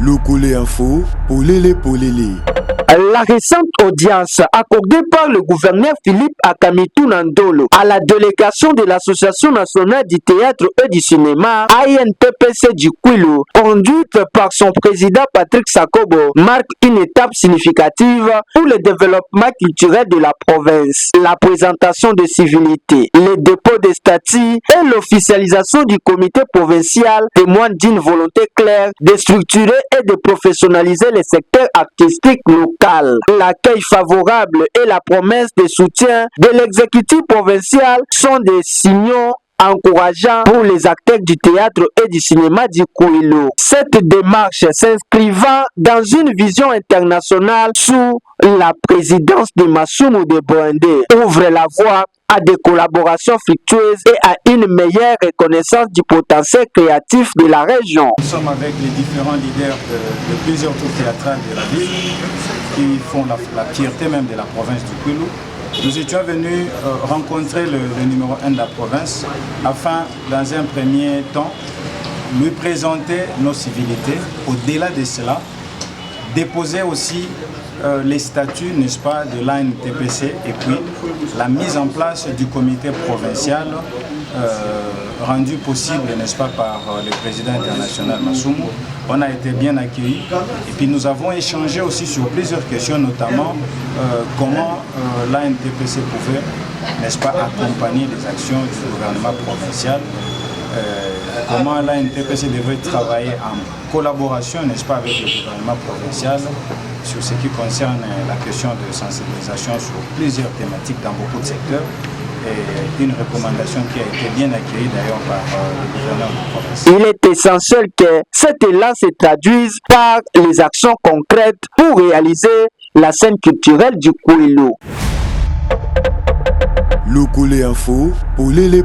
Lokole Info, Polele. La récente audience accordée par le gouverneur Philippe Akamitou Nandolo à la délégation de l'Association nationale du théâtre et du cinéma AINTPC du Kwilu, conduite par son président Patrick Sakobo, marque une étape significative pour le développement culturel de la province. La présentation de civilité, le dépôt des statuts et l'officialisation du comité provincial témoignent d'une volonté claire de structurer et de professionnaliser les secteurs artistiques locaux. L'accueil favorable et la promesse de soutien de l'exécutif provincial sont des signaux encourageants pour les acteurs du théâtre et du cinéma du Kwilu. Cette démarche s'inscrivant dans une vision internationale sous la présidence de Masumu de Boindé ouvre la voie à des collaborations fructueuses et à une meilleure reconnaissance du potentiel créatif de la région. Nous sommes avec les différents leaders de plusieurs troupes théâtrales de la ville qui font la fierté même de la province du Kwilu. Nous étions venus rencontrer le numéro 1 de la province afin, dans un premier temps, lui présenter nos civilités. Au-delà de cela, déposer aussi les statuts, n'est-ce pas, de l'ANTPC et puis la mise en place du comité provincial rendu possible, n'est-ce pas, par le président international Masumu. On a été bien accueillis et puis nous avons échangé aussi sur plusieurs questions, notamment comment l'ANTPC pouvait, n'est-ce pas, accompagner les actions du gouvernement provincial. Comment l'ANTPC devrait travailler en collaboration, n'est-ce pas, avec le gouvernement provincial sur ce qui concerne la question de sensibilisation sur plusieurs thématiques dans beaucoup de secteurs. Et une recommandation qui a été bien accueillie d'ailleurs par le gouverneur de province. Il est essentiel que cet élan se traduise par les actions concrètes pour réaliser la scène culturelle du Kwilu. Lokole Info, Polele.